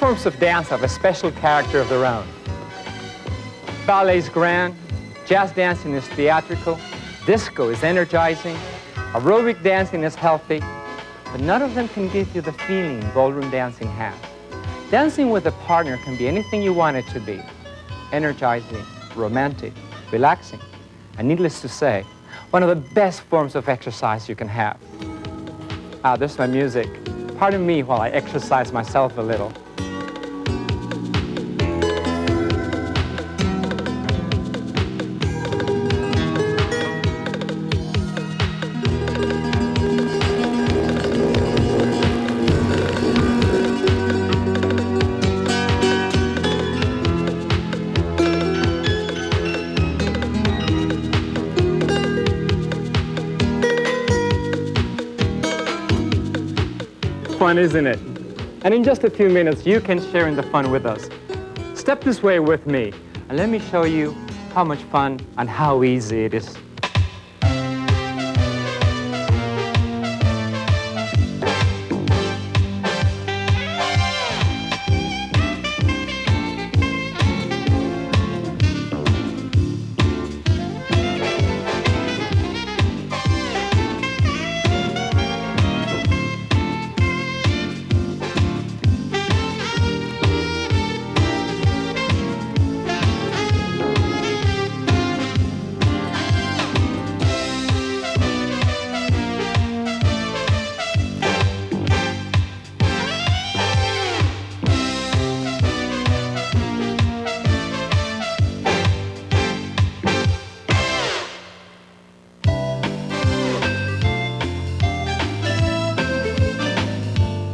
forms of dance have a special character of their own. Ballet is grand, jazz dancing is theatrical, disco is energizing, aerobic dancing is healthy, but none of them can give you the feeling ballroom dancing has. Dancing with a partner can be anything you want it to be. Energizing, romantic, relaxing, and needless to say, one of the best forms of exercise you can have. Ah, there's my music. Pardon me while I exercise myself a little. Fun, isn't it? And in just a few minutes, you can share in the fun with us. Step this way with me, and let me show you how much fun and how easy it is.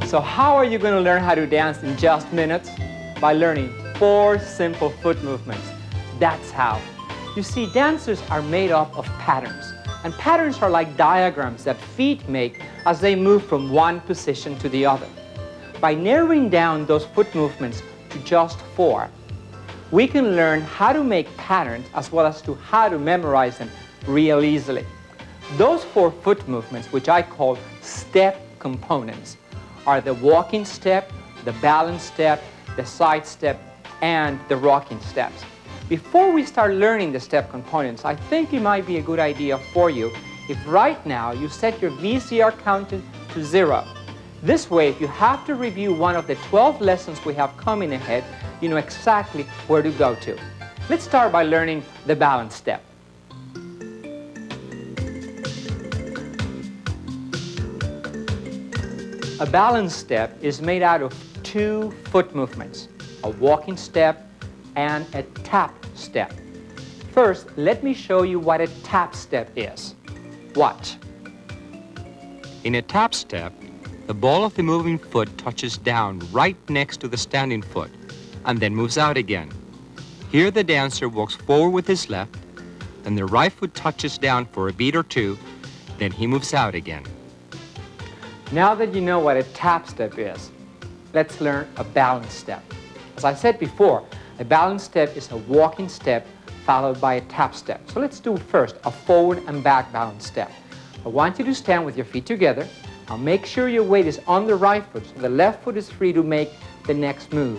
So how are you going to learn how to dance in just minutes? By learning 4 simple foot movements. That's how. You see, dancers are made up of patterns. And patterns are like diagrams that feet make as they move from one position to the other. By narrowing down those foot movements to just 4, we can learn how to make patterns as well as to how to memorize them real easily. Those 4 foot movements, which I call step components, are the walking step, the balance step, the side step, and the rocking steps. Before we start learning the step components, I think it might be a good idea for you if right now you set your VCR counter to 0. This way, if you have to review one of the 12 lessons we have coming ahead, you know exactly where to go to. Let's start by learning the balance step. A balance step is made out of 2 foot movements, a walking step and a tap step. First, let me show you what a tap step is. Watch. In a tap step, the ball of the moving foot touches down right next to the standing foot and then moves out again. Here the dancer walks forward with his left, then the right foot touches down for a beat or 2, then he moves out again. Now that you know what a tap step is, let's learn a balance step. As I said before, a balance step is a walking step followed by a tap step. So let's do first a forward and back balance step. I want you to stand with your feet together. Now make sure your weight is on the right foot so the left foot is free to make the next move.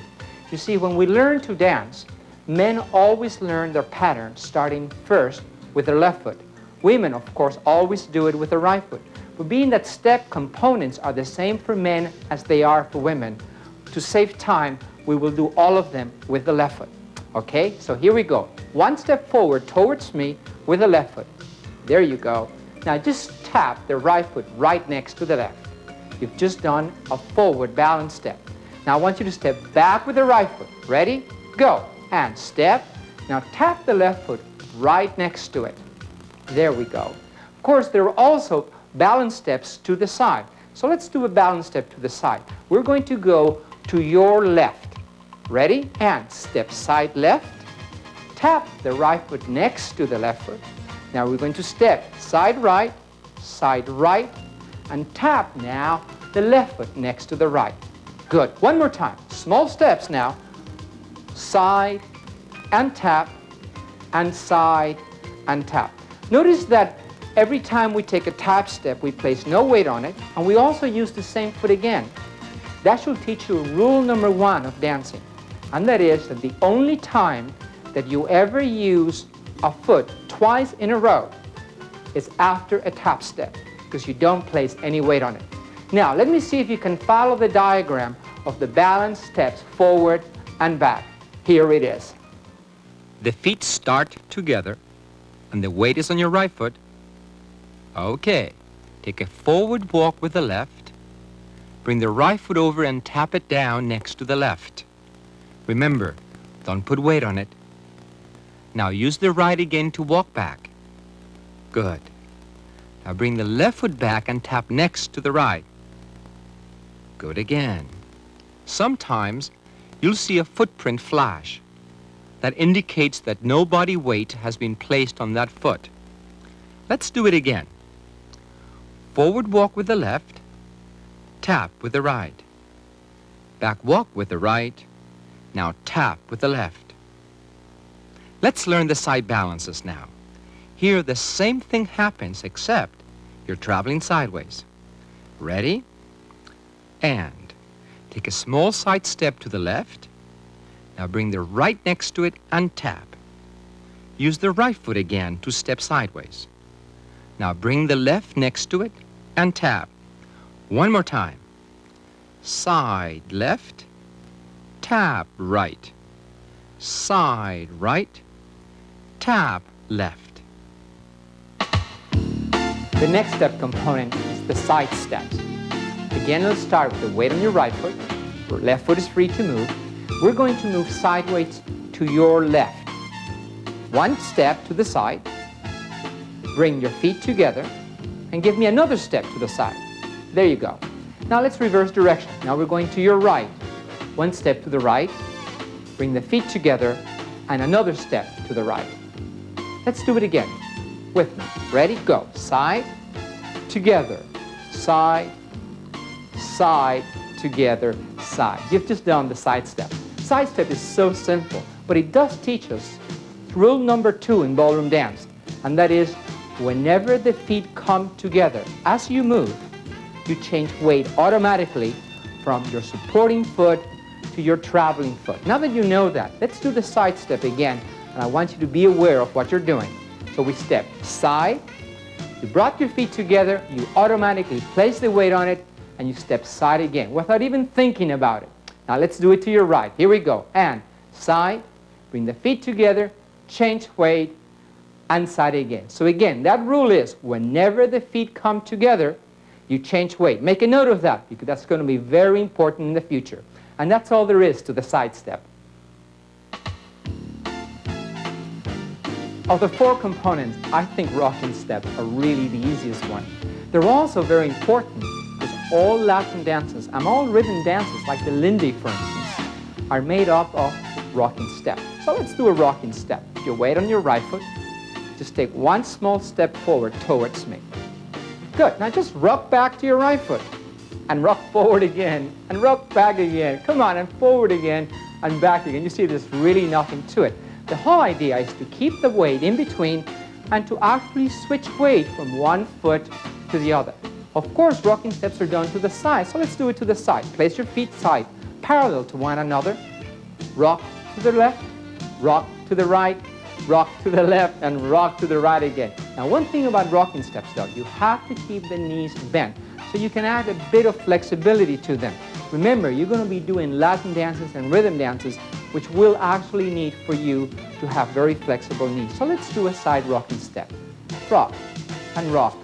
You see, when we learn to dance, men always learn their pattern starting first with their left foot. Women, of course, always do it with the right foot. But being that step components are the same for men as they are for women, to save time, we will do all of them with the left foot. Okay, so here we go. 1 step forward towards me with the left foot. There you go. Now just tap the right foot right next to the left. You've just done a forward balance step. Now I want you to step back with the right foot. Ready? Go. And step. Now tap the left foot right next to it. There we go. Of course, there are also balance steps to the side. So let's do a balance step to the side. We're going to go to your left. Ready? And step side left. Tap the right foot next to the left foot. Now we're going to step side right, and tap now the left foot next to the right. Good. One more time. Small steps now. Side and tap, and side and tap. Notice that every time we take a tap step, we place no weight on it, and we also use the same foot again. That should teach you rule number one of dancing, and that is that the only time that you ever use a foot twice in a row is after a tap step, because you don't place any weight on it. Now, let me see if you can follow the diagram of the balance steps forward and back. Here it is. The feet start together, and the weight is on your right foot. Okay, take a forward walk with the left. Bring the right foot over and tap it down next to the left. Remember, don't put weight on it. Now use the right again to walk back. Good. Now bring the left foot back and tap next to the right. Good again. Sometimes you'll see a footprint flash. That indicates that no body weight has been placed on that foot. Let's do it again. Forward walk with the left, tap with the right. Back walk with the right, now tap with the left. Let's learn the side balances now. Here the same thing happens except you're traveling sideways. Ready? And take a small side step to the left. Now bring the right next to it and tap. Use the right foot again to step sideways. Now bring the left next to it and tap. One more time. Side left, tap right. Side right, tap left. The next step component is the side steps. Again, let's start with the weight on your right foot. Your left foot is free to move. We're going to move sideways to your left. One step to the side. Bring your feet together and give me another step to the side. There you go. Now let's reverse direction. Now we're going to your right. One step to the right. Bring the feet together and another step to the right. Let's do it again. With me. Ready? Go. Side, together, side, side, together, side. You've just done the side step. Side step is so simple, but it does teach us rule number 2 in ballroom dance, and that is whenever the feet come together, as you move, you change weight automatically from your supporting foot to your traveling foot. Now that you know that, let's do the side step again, and I want you to be aware of what you're doing. So we step side, you brought your feet together, you automatically place the weight on it, and you step side again without even thinking about it. Now let's do it to your right. Here we go. And side, bring the feet together, change weight, and side again. So again, that rule is whenever the feet come together, you change weight. Make a note of that, because that's going to be very important in the future. And that's all there is to the side step. Of the 4 components, I think rocking steps are really the easiest one. They're also very important because all Latin dances and all rhythm dances, like the Lindy, for instance, are made up of rocking steps. So let's do a rocking step. Your weight on your right foot. Just take one small step forward towards me. Good. Now just rock back to your right foot and rock forward again and rock back again. Come on, and forward again and back again. You see, there's really nothing to it. The whole idea is to keep the weight in between and to actually switch weight from one foot to the other. Of course, rocking steps are done to the side, so let's do it to the side. Place your feet side, parallel to one another. Rock to the left, rock to the right, rock to the left, and rock to the right again. Now, one thing about rocking steps, though, you have to keep the knees bent so you can add a bit of flexibility to them. Remember, you're going to be doing Latin dances and rhythm dances, which will actually need for you to have very flexible knees. So let's do a side rocking step. Rock, and rock,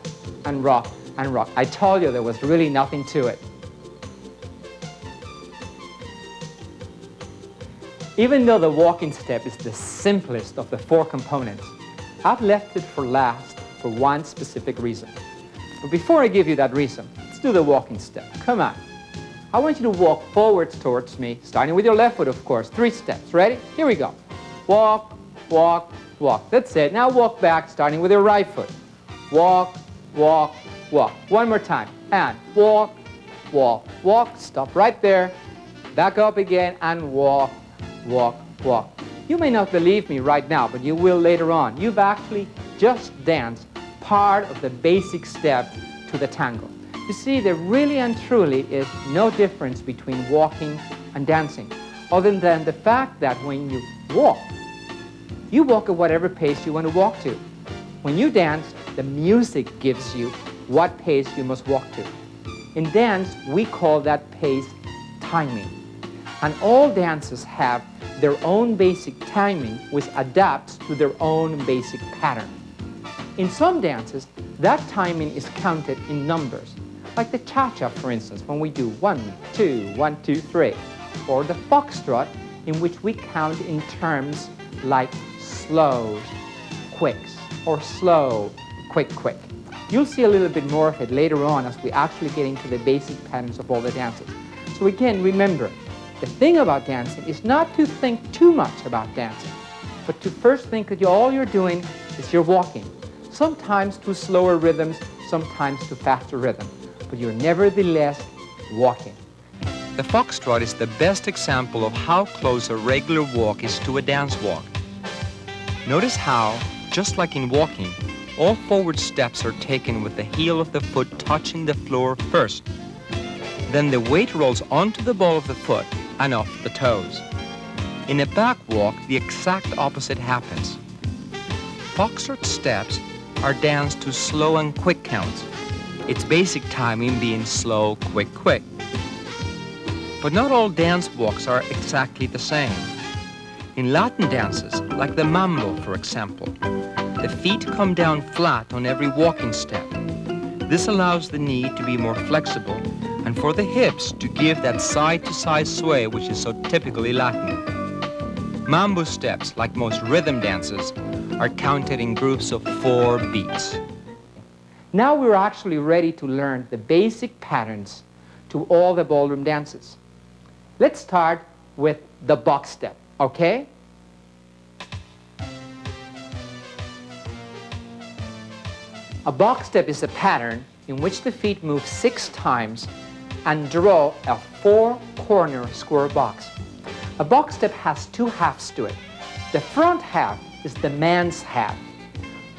and rock, and rock. I told you there was really nothing to it. Even though the walking step is the simplest of the 4 components, I've left it for last for one specific reason. But before I give you that reason, let's do the walking step. Come on. I want you to walk forwards towards me, starting with your left foot, of course. 3 steps. Ready? Here we go. Walk, walk, walk. That's it. Now walk back, starting with your right foot. Walk, walk, walk. One more time. And walk, walk, walk. Stop right there. Back up again and walk, walk, walk. You may not believe me right now, but you will later on. You've actually just danced part of the basic step to the tango. You see, there really and truly is no difference between walking and dancing, other than the fact that when you walk at whatever pace you want to walk to. When you dance, the music gives you what pace you must walk to. In dance, we call that pace timing. And all dances have their own basic timing, which adapts to their own basic pattern. In some dances, that timing is counted in numbers, like the cha-cha, for instance, when we do 1, 2, 1, 2, 3, or the foxtrot, in which we count in terms like slow, quicks, or slow, quick, quick. You'll see a little bit more of it later on as we actually get into the basic patterns of all the dances. So again, remember, the thing about dancing is not to think too much about dancing, but to first think that all you're doing is you're walking, sometimes to slower rhythms, sometimes to faster rhythms, but you're nevertheless walking. The foxtrot is the best example of how close a regular walk is to a dance walk. Notice how, just like in walking, all forward steps are taken with the heel of the foot touching the floor first. Then the weight rolls onto the ball of the foot and off the toes. In a back walk, the exact opposite happens. Foxtrot steps are danced to slow and quick counts, its basic timing being slow, quick, quick. But not all dance walks are exactly the same. In Latin dances, like the mambo, for example, the feet come down flat on every walking step. This allows the knee to be more flexible and for the hips to give that side-to-side sway which is so typically Latin. Mambo steps, like most rhythm dances, are counted in groups of 4 beats. Now we're actually ready to learn the basic patterns to all the ballroom dances. Let's start with the box step, okay? A box step is a pattern in which the feet move 6 times and draw a 4-corner square box. A box step has 2 halves to it. The front half is the man's half.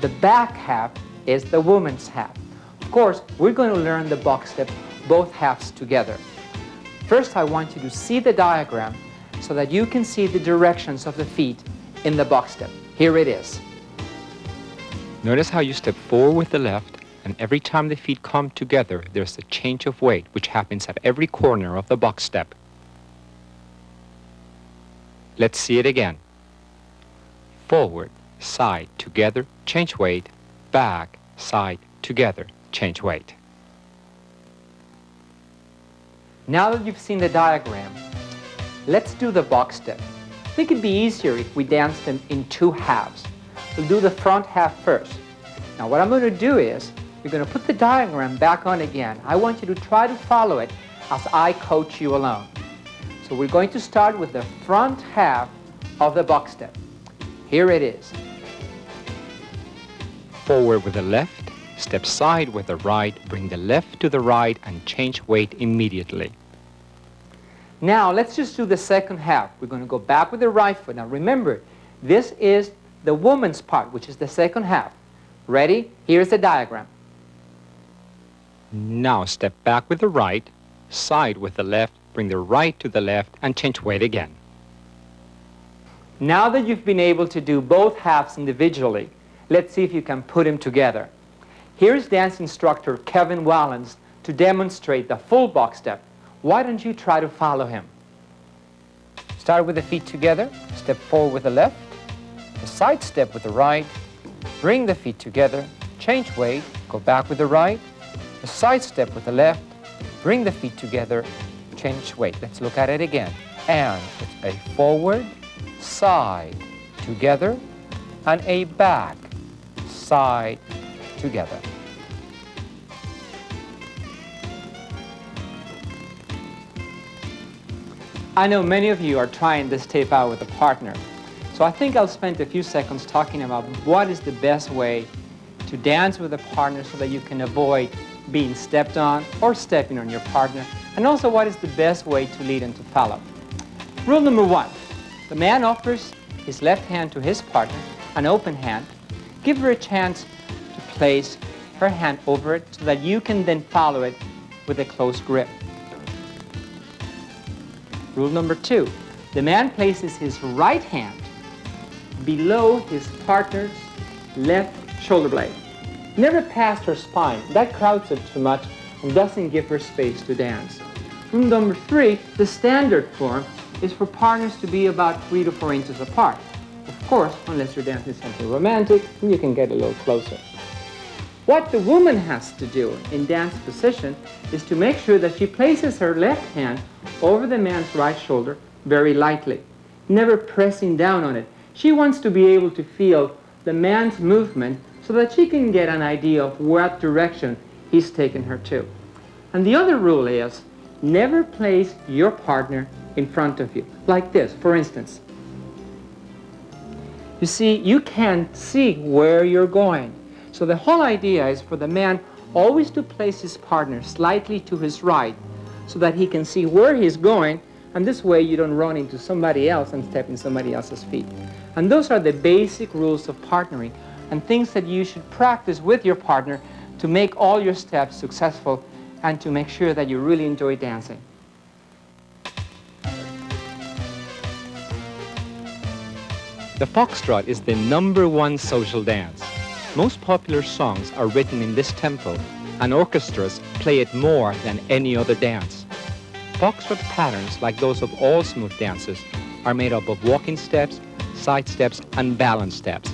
The back half is the woman's half. Of course, we're going to learn the box step, both halves together. First, I want you to see the diagram so that you can see the directions of the feet in the box step. Here it is. Notice how you step forward with the left, and every time the feet come together, there's a change of weight, which happens at every corner of the box step. Let's see it again. Forward, side, together, change weight. Back, side, together, change weight. Now that you've seen the diagram, let's do the box step. I think it'd be easier if we danced them in 2 halves. We'll do the front half first. Now what I'm going to do is, we're going to put the diagram back on again. I want you to try to follow it as I coach you along. So we're going to start with the front half of the box step. Here it is. Forward with the left, step side with the right, bring the left to the right and change weight immediately. Now let's just do the second half. We're going to go back with the right foot. Now remember, this is the woman's part, which is the second half. Ready? Here's the diagram. Now step back with the right, side with the left, bring the right to the left and change weight again. Now that you've been able to do both halves individually, let's see if you can put them together. Here's dance instructor Kevin Wallens to demonstrate the full box step. Why don't you try to follow him? Start with the feet together, step forward with the left, a side step with the right, bring the feet together, change weight, go back with the right, a side step with the left, bring the feet together, change weight. Let's look at it again. And it's a forward, side, together, and a back, side, together. I know many of you are trying this tape out with a partner, so I think I'll spend a few seconds talking about what is the best way to dance with a partner so that you can avoid being stepped on or stepping on your partner, and also what is the best way to lead and to follow. Rule number 1, the man offers his left hand to his partner, an open hand. Give her a chance to place her hand over it so that you can then follow it with a close grip. Rule number 2, the man places his right hand below his partner's left shoulder blade. Never past her spine. That crowds it too much and doesn't give her space to dance. Rule number 3, the standard form, is for partners to be about 3 to 4 inches apart. Of course, unless you're dancing something romantic, you can get a little closer. What the woman has to do in dance position is to make sure that she places her left hand over the man's right shoulder very lightly, never pressing down on it. She wants to be able to feel the man's movement so that she can get an idea of what direction he's taken her to. And the other rule is, never place your partner in front of you, like this, for instance. You see, you can't see where you're going. So the whole idea is for the man always to place his partner slightly to his right so that he can see where he's going, and this way you don't run into somebody else and step in somebody else's feet. And those are the basic rules of partnering and things that you should practice with your partner to make all your steps successful and to make sure that you really enjoy dancing. The foxtrot is the #1 social dance. Most popular songs are written in this tempo, and orchestras play it more than any other dance. Foxtrot patterns, like those of all smooth dances, are made up of walking steps, side steps, and balance steps.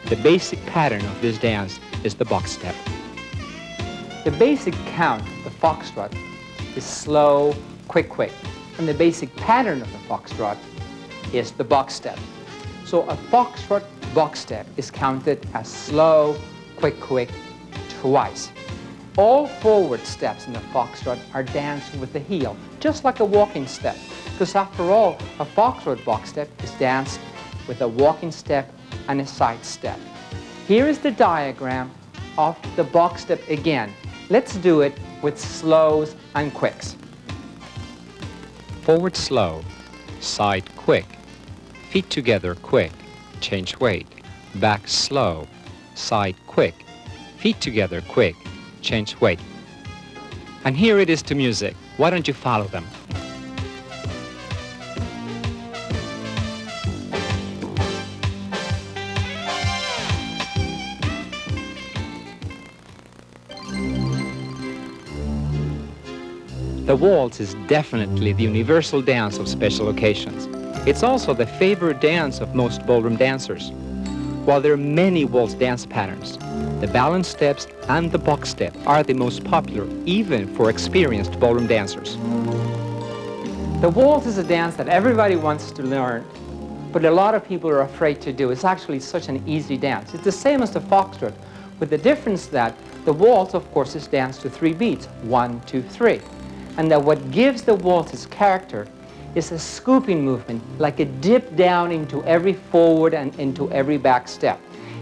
The basic pattern of this dance is the box step. The basic count of the foxtrot is slow, quick, quick. And the basic pattern of the foxtrot is the box step. So a foxtrot box step is counted as slow, quick, quick, twice. All forward steps in the foxtrot are danced with the heel, just like a walking step. Because after all, a foxtrot box step is danced with a walking step and a side step. Here is the diagram of the box step again. Let's do it with slows and quicks. Forward slow, side quick, feet together quick, change weight. Back slow, side quick, feet together quick, change weight. And here it is to music. Why don't you follow them? The waltz is definitely the universal dance of special occasions. It's also the favorite dance of most ballroom dancers. While there are many waltz dance patterns, the balance steps and the box step are the most popular, even for experienced ballroom dancers. The waltz is a dance that everybody wants to learn, but a lot of people are afraid to do. It's actually such an easy dance. It's the same as the foxtrot, with the difference that the waltz, of course, is danced to 3 beats, 1, 2, 3. And that what gives the waltz its character is a scooping movement, like a dip down into every forward and into every back step.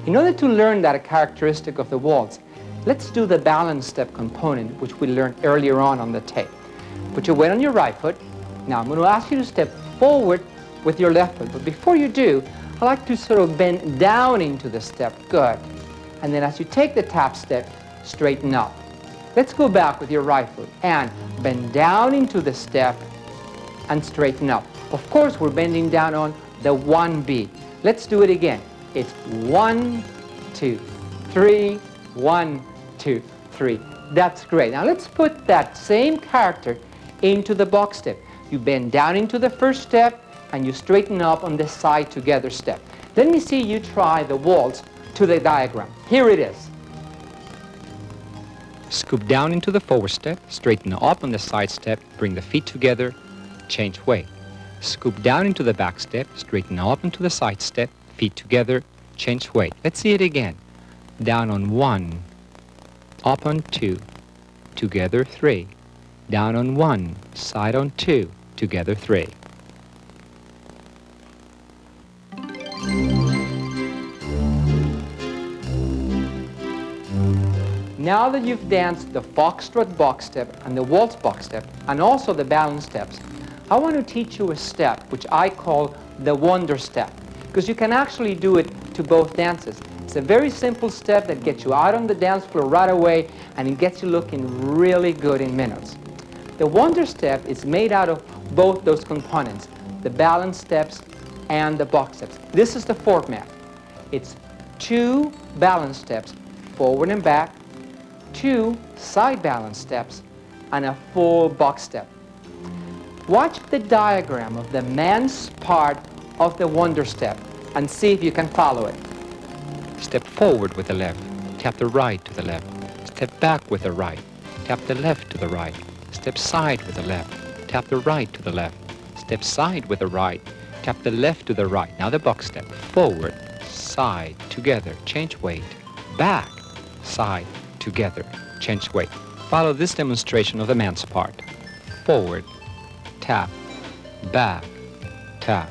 In order to learn that characteristic of the waltz, let's do the balance step component, which we learned earlier on the tape. Put your weight on your right foot. Now I'm going to ask you to step forward with your left foot, but before you do, I like to sort of bend down into the step. Good. And then as you take the tap step, straighten up. Let's go back with your right foot and bend down into the step and straighten up. Of course, we're bending down on the 1 beat. Let's do it again. It's 1, 2, 3, 1, 2, 3. That's great. Now let's put that same character into the box step. You bend down into the first step and you straighten up on the side together step. Let me see you try the waltz to the diagram. Here it is. Scoop down into the forward step, straighten up on the side step, bring the feet together, change weight. Scoop down into the back step, straighten up into the side step, feet together, change weight. Let's see it again. Down on 1, up on 2, together 3. Down on 1, side on 2, together 3. Now that you've danced the foxtrot box step and the waltz box step and also the balance steps, I want to teach you a step which I call the wonder step, because you can actually do it to both dances. It's It's a very simple step that gets you out on the dance floor right away, and it gets you looking really good in minutes. The Wonder Step is made out of both those components, the balance steps and the box steps. This is the format. It's 2 balance steps, forward and back, 2 side balance steps, and a full box step. Watch the diagram of the man's part of the Wonder Step and see if you can follow it. Step forward with the left, tap the right to the left. Step back with the right, tap the left to the right. Step side with the left, tap the right to the left. Step side with the right, tap the left to the right. Now the box step. Forward, side, together, change weight. Back, side, together, change weight. Follow this demonstration of the man's part. Forward, tap, back, tap,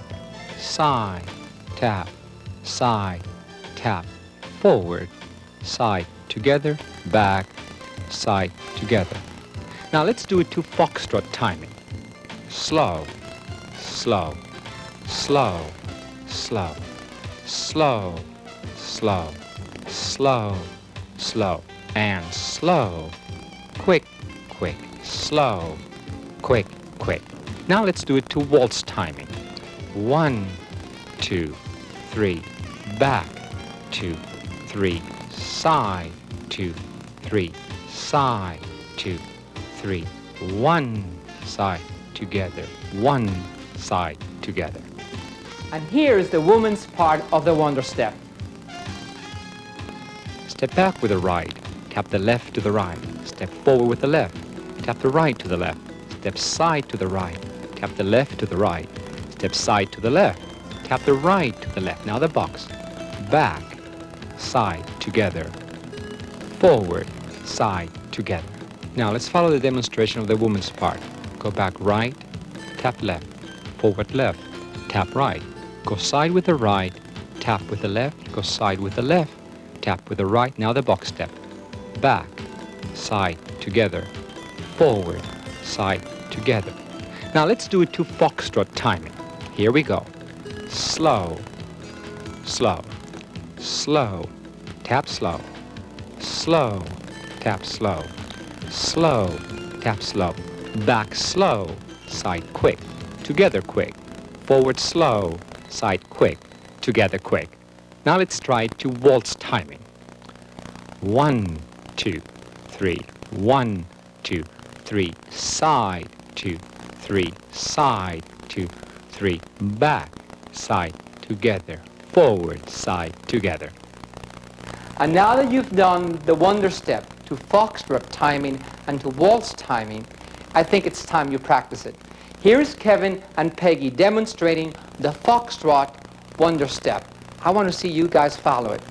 side, tap, side, tap, forward, side, together, back, side, together. Now let's do it to foxtrot timing. Slow, slow, slow, slow, slow, slow, slow, slow, and slow, quick, quick, slow, quick, quick. Now let's do it to waltz timing. 1, 2, 3, back, 2, 3, side, 2, 3, side, 2, 3, 1 side together, 1 side together. And here is the woman's part of the Wonder Step. Step back with the right, tap the left to the right. Step forward with the left, tap the right to the left. Step side to the right, tap the left to the right. Step side to the left, tap the right to the left. Now the box. Back, side together, forward, side together. Now let's follow the demonstration of the woman's part. Go back right, tap left, forward left, tap right. Go side with the right, tap with the left, go side with the left, tap with the right. Now the box step. Back, side together, forward, side together. Now let's do it to foxtrot timing. Here we go. Slow, slow, slow, tap slow, slow, tap slow, slow, tap slow, back slow, side quick, together quick, forward slow, side quick, together quick. Now let's try it to waltz timing. 1, 2, 3, 1, 2, 3, side, 2, 3, side, 2, 3, back, side, together, forward, side, together. And now that you've done the Wonder Step to foxtrot timing and to waltz timing, I think it's time you practice it. Here's Kevin and Peggy demonstrating the foxtrot Wonder Step. I want to see you guys follow it.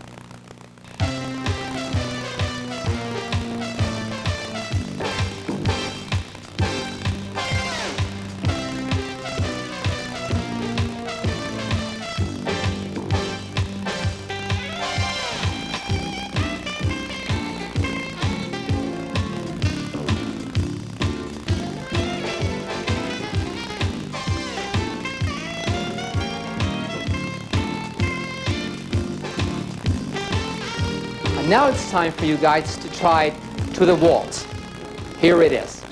Now it's time for you guys to try it to the waltz. Here it is.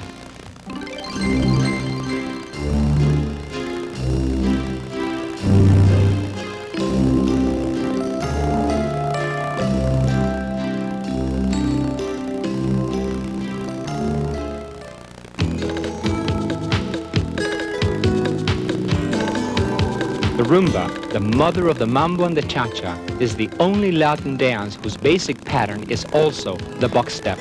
The rumba, the mother of the mambo and the cha-cha, is the only Latin dance whose basic pattern is also the box step.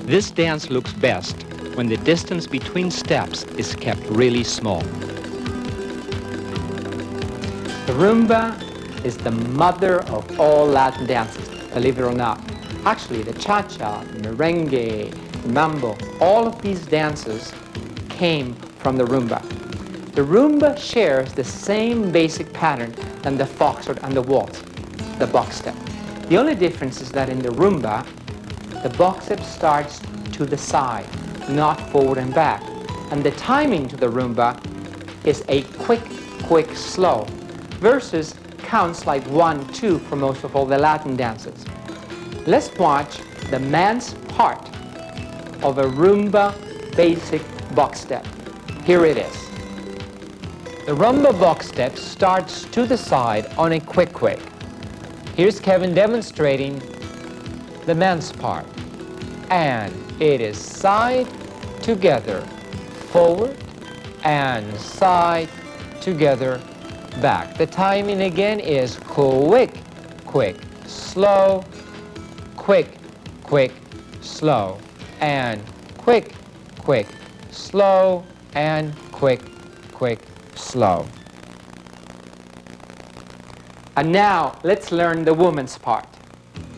This dance looks best when the distance between steps is kept really small. The rumba is the mother of all Latin dances, believe it or not. Actually, the cha-cha, the merengue, the mambo, all of these dances came from the rumba. The rumba shares the same basic pattern than the foxtrot and the waltz, the box step. The only difference is that in the rumba, the box step starts to the side, not forward and back. And the timing to the rumba is a quick, quick, slow, versus counts like 1, 2 for most of all the Latin dances. Let's watch the man's part of a rumba basic box step. Here it is. The rumba box step starts to the side on a quick. Here's Kevin demonstrating the man's part. And it is side, together, forward, and side, together, back. The timing again is quick, slow, quick, slow, and quick, slow, and quick, slow. And now let's learn the woman's part.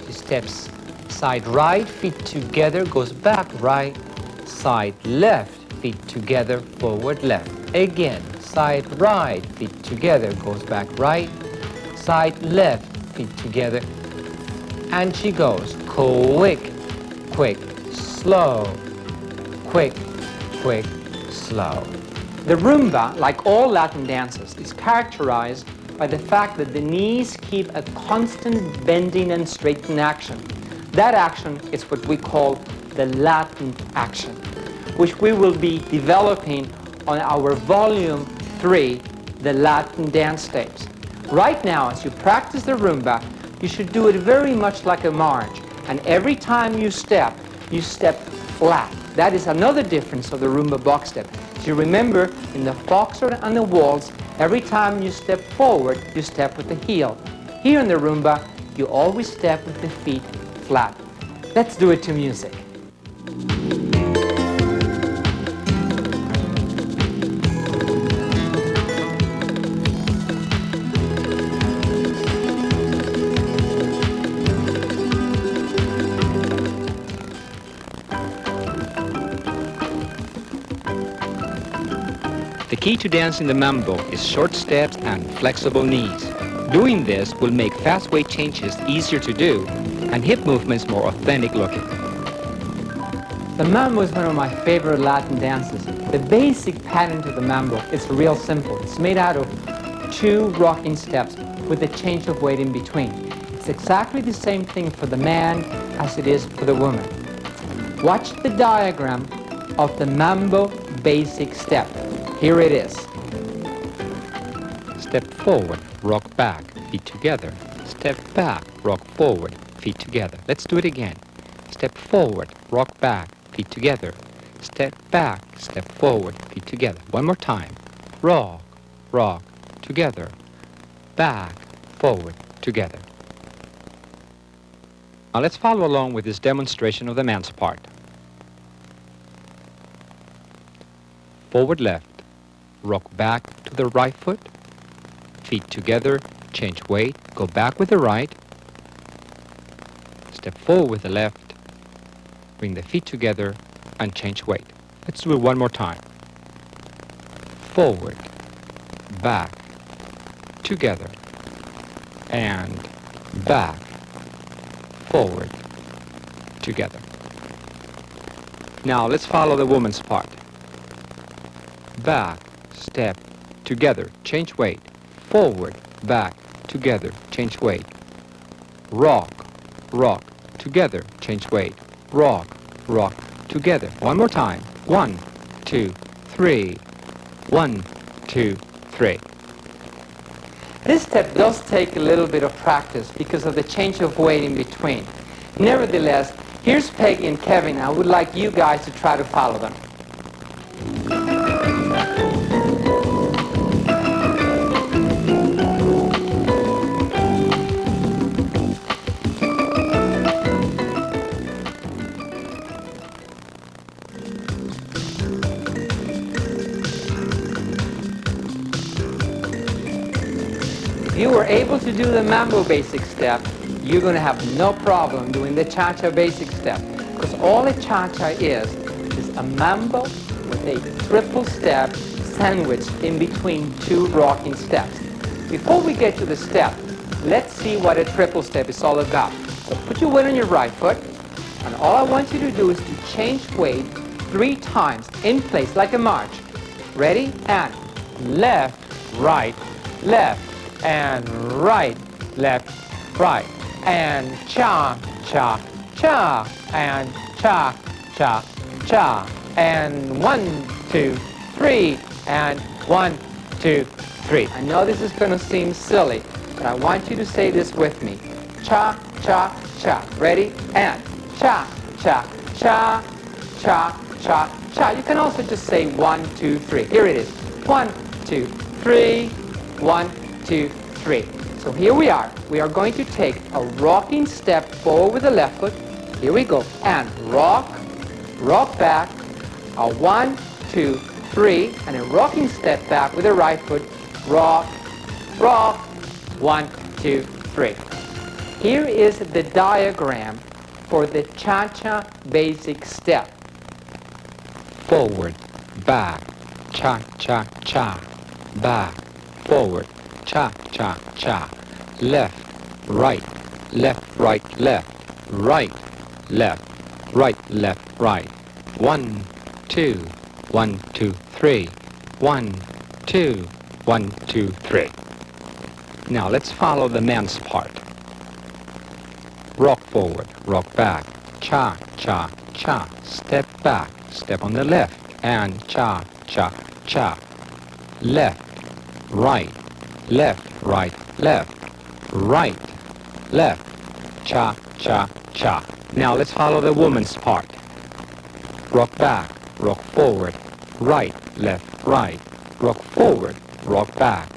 She steps side right, feet together, goes back right, side left, feet together, forward left. Again, side right, feet together, goes back right, side left, feet together, and she goes quick, slow, quick, slow. The rumba, like all Latin dances, is characterized by the fact that the knees keep a constant bending and straighten action. That action is what we call the Latin action, which we will be developing on our volume 3, the Latin dance tapes. Right now, as you practice the rumba, you should do it very much like a march, and every time you step flat. That is another difference of the rumba box step. As you remember, in the foxtrot and the waltz, every time you step forward, you step with the heel. Here in the rumba, you always step with the feet flat. Let's do it to music. The key to dancing the mambo is short steps and flexible knees. Doing this will make fast weight changes easier to do and hip movements more authentic looking. The mambo is one of my favorite Latin dances. The basic pattern to the mambo is real simple. It's made out of 2 rocking steps with a change of weight in between. It's exactly the same thing for the man as it is for the woman. Watch the diagram of the mambo basic step. Here it is. Step forward, rock back, feet together. Step back, rock forward, feet together. Let's do it again. Step forward, rock back, feet together. Step back, step forward, feet together. One more time. Rock, rock, together. Back, forward, together. Now let's follow along with this demonstration of the man's part. Forward left, rock back to the right foot, feet together, change weight, go back with the right, step forward with the left, bring the feet together and change weight. Let's do it one more time. Forward, back, together, and back, forward, together. Now let's follow the woman's part. Back, step, together, change weight, forward, back, together, change weight, rock, rock, together, change weight, rock, rock, together. One more time. 1, 2, 3. 1, 2, 3. This step does take a little bit of practice because of the change of weight in between. Nevertheless, here's Peggy and Kevin. I would like you guys to try to follow them. If you were able to do the mambo basic step, you're going to have no problem doing the cha-cha basic step, because all a cha-cha is a mambo with a triple step sandwiched in between 2 rocking steps. Before we get to the step, let's see what a triple step is all about. So put your weight on your right foot, and all I want you to do is to change weight 3 times in place like a march. Ready? And left, right, left, and right, left, right, and cha, cha, cha, and cha, cha, cha, and 1, 2, 3, and 1, 2, 3. I know this is going to seem silly, but I want you to say this with me. Cha, cha, cha. Ready? And cha, cha, cha, cha, cha, cha. You can also just say 1, 2, 3. Here it is. 1, 2, 3, 1, 2, 3. So here we are. We are going to take a rocking step forward with the left foot. Here we go. And rock, rock back, a 1, 2, 3, and a rocking step back with the right foot. Rock, rock, 1, 2, 3. Here is the diagram for the cha-cha basic step. Forward, back, cha-cha-cha, back, forward, cha-cha-cha, left, right, left, right, left, right, left, right, left, right. 1, 2, 1, 2, 3, 1, 2, 1, 2, 3. Now let's follow the man's part. Rock forward, rock back, cha, cha, cha, step back, step on the left, and cha, cha, cha, left, right, left, right, left, right, left, cha, cha, cha. Now let's follow the woman's part. Rock back, rock forward, right, left, right, rock forward, rock back,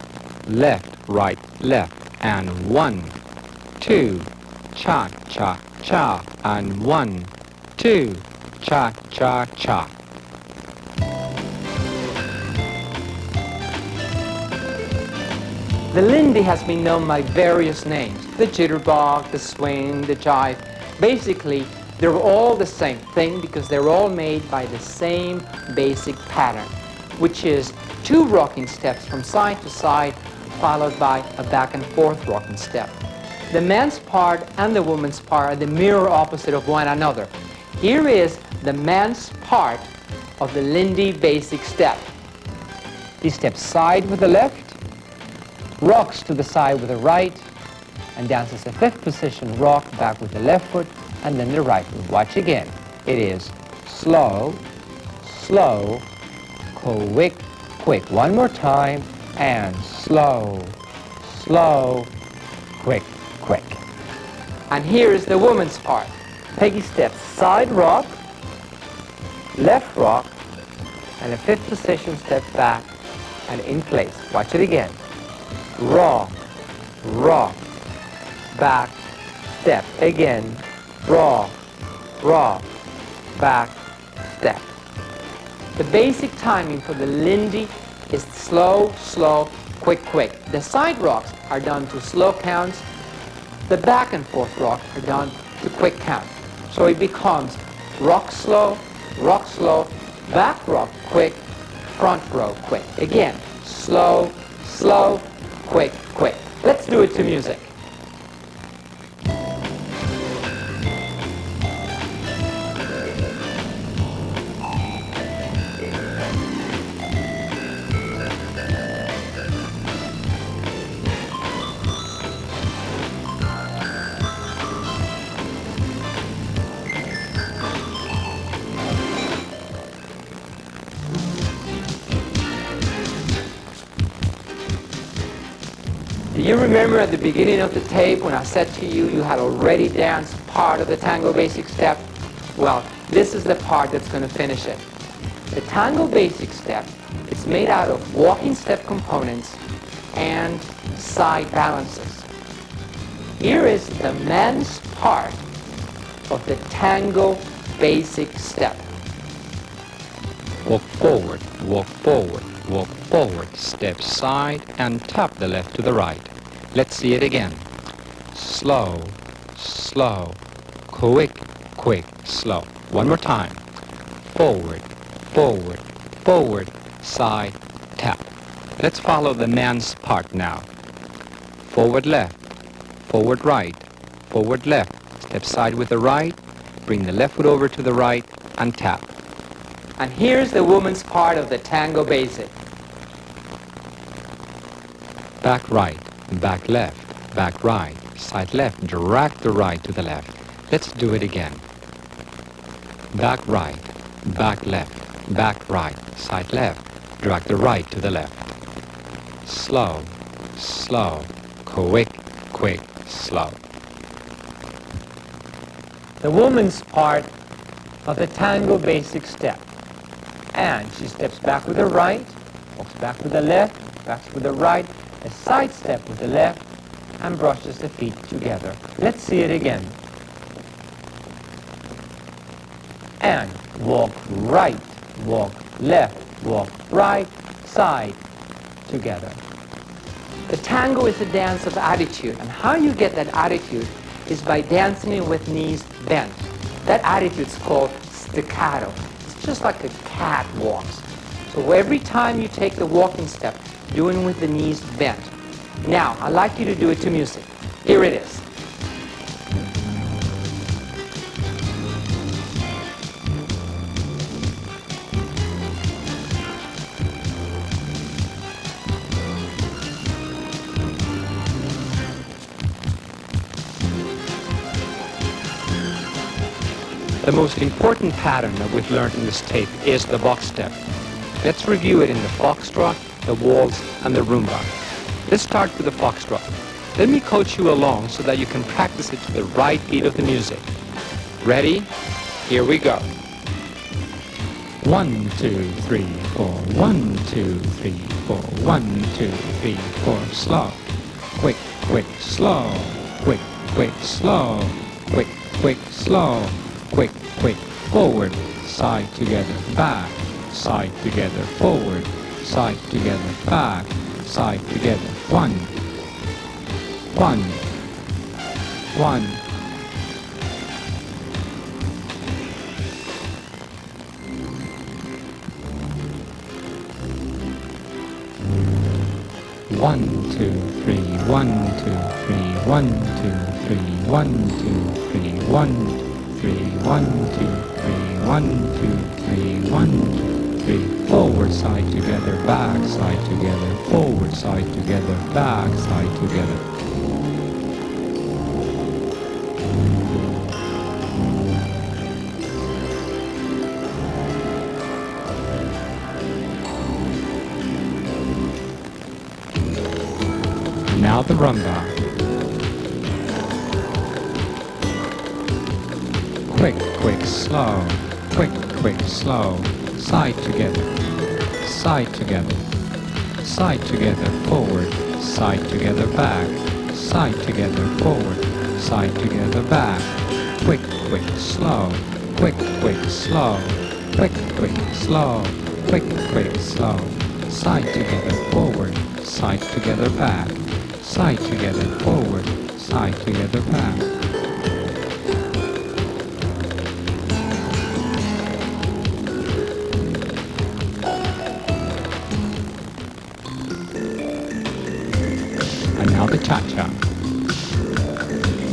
left, right, left, and 1, 2, cha, cha, cha, and 1, 2, cha, cha, cha. The Lindy has been known by various names. The jitterbug, the swing, the jive. Basically, they're all the same thing because they're all made by the same basic pattern, which is 2 rocking steps from side to side, followed by a back and forth rocking step. The man's part and the woman's part are the mirror opposite of one another. Here is the man's part of the Lindy basic step. He steps side with the left, rocks to the side with the right, and dances a 5th position rock back with the left foot and then the right foot. Watch again. It is slow, slow, quick, quick. One more time, and slow, slow, quick, quick. And here is the woman's part. Peggy steps side rock, left rock, and a 5th position step back and in place. Watch it again. Rock, rock, back, step. Again, rock, rock, back, step. The basic timing for the Lindy is slow, slow, quick, quick. The side rocks are done to slow counts. The back and forth rocks are done to quick count. So it becomes rock slow, back rock quick, front row quick. Again, slow, slow, quick, quick. Let's do it to music. Do you remember at the beginning of the tape when I said to you you had already danced part of the tango basic step? Well, this is the part that's going to finish it. The tango basic step is made out of walking step components and side balances. Here is the man's part of the tango basic step. Walk forward, walk forward, walk forward, step side and tap the left to the right. Let's see it again. Slow, slow, quick, quick, slow. One more time. Forward, forward, forward, side, tap. Let's follow the man's part now. Forward left, forward right, forward left, step side with the right, bring the left foot over to the right and tap. And here's the woman's part of the tango basic. Back right, back left, back right, side left, drag the right to the left. Let's do it again. Back right, back left, back right, side left, drag the right to the left. Slow, slow, quick, quick, slow. The woman's part of the tango basic step. And she steps back with the right, walks back with the left, backs with the right, a side step with the left, and brushes the feet together. Let's see it again. And walk right, walk left, walk right, side, together. The tango is a dance of attitude, and how you get that attitude is by dancing it with knees bent. That attitude is called staccato. It's just like a cat walks. So every time you take the walking step, do it with the knees bent. Now, I'd like you to do it to music. Here it is. The most important pattern that we've learned in this tape is the box step. Let's review it in the foxtrot, the waltz, and the rumba. Let's start with the foxtrot. Let me coach you along so that you can practice it to the right beat of the music. Ready? Here we go. 1, 2, 3, 4. 1, 2, 3, 4. 1, 2, 3, 4. Slow. Quick, quick, slow. Quick, quick, slow. Quick, quick, slow. Quick, quick, forward, side together, back, side together, forward, side together, back, side together. 1, 1, 1. One, two, three, 1, 2, 3, 1, 2, 3, 1, 2, 3, 1, 3, 1, 2, 3, 1, 2, 3, 1, 2, 3. Forward, side together, back, side together, forward, side together, back, side together. Now the rumba. Quick, quick, slow. Quick, quick, slow. Side together. Side together. Side together, forward. Side together, back. Side together, forward. Side together, back. Quick, quick, slow. Quick, quick, slow. Quick, quick, slow. Quick, quick, slow. Side together, forward. Side together, back. Side together, forward, side together, back. And now the cha-cha.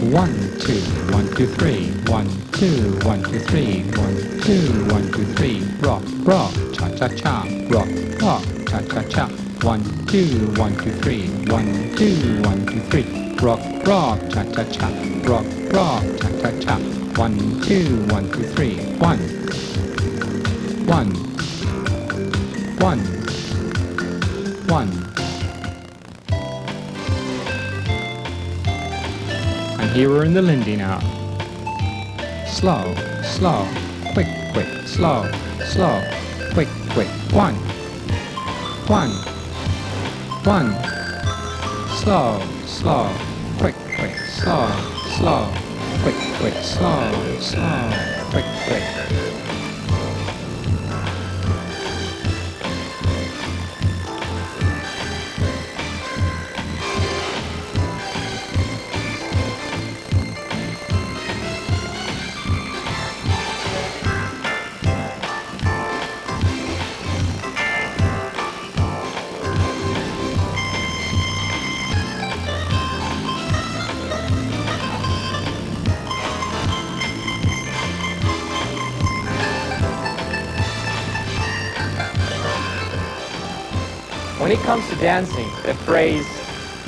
1, 2, 1, 2, 3. 1, 2, 1, 2, 3. 1, 2, 1, 2, 3. Rock, rock, cha-cha-cha. Rock, rock, cha-cha-cha. 1, 2, 1, 2, 3. 1, 2, 1, 2, 3. Rock, rock, cha-cha-cha. Rock, rock, cha-cha-cha. 1, 2, 1, 2, 3. 1, 1, 1, 1. And here we're in the Lindy now. Slow, slow, quick, quick, slow, slow, quick, quick. 1, 1. 1, slow, slow, quick, quick, slow, slow, quick, quick, slow, slow, quick, quick. When it comes to dancing, the phrase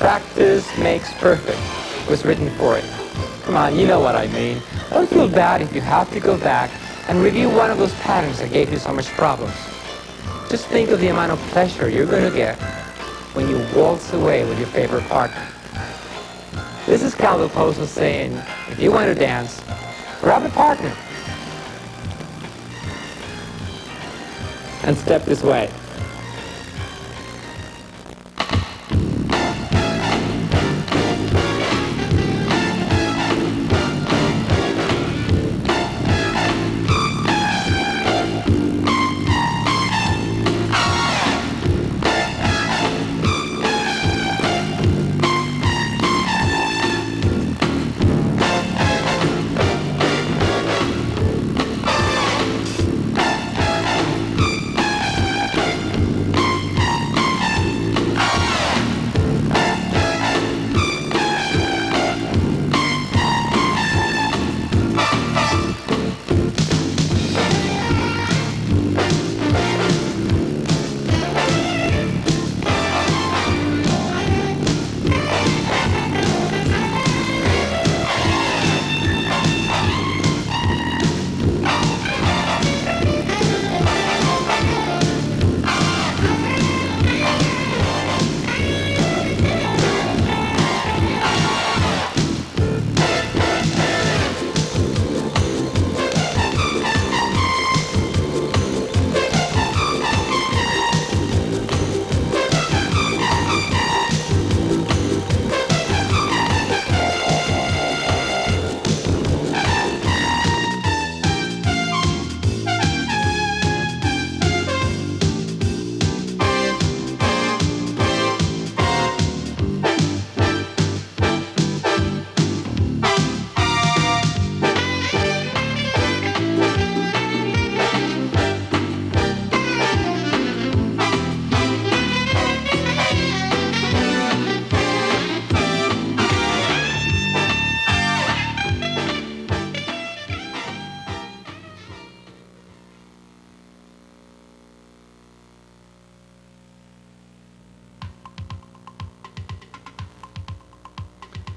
Practice makes perfect was written for it. Come on, you know what I mean. Don't feel bad if you have to go back and review one of those patterns that gave you so much problems. Just think of the amount of pleasure you're going to get when you waltz away with your favorite partner. This is Pozo saying, if you want to dance, grab a partner and step this way.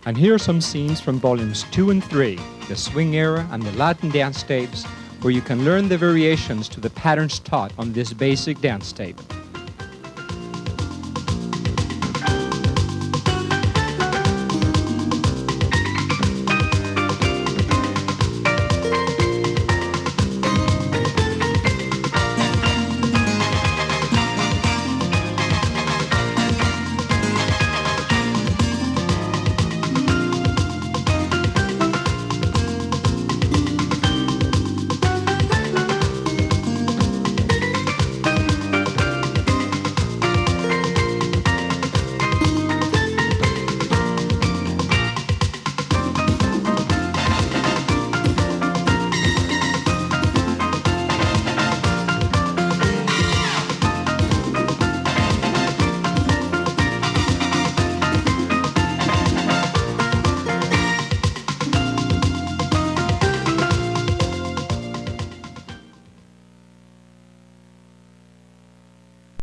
And here are some scenes from volumes 2 and 3, the swing era and the Latin dance tapes, where you can learn the variations to the patterns taught on this basic dance tape.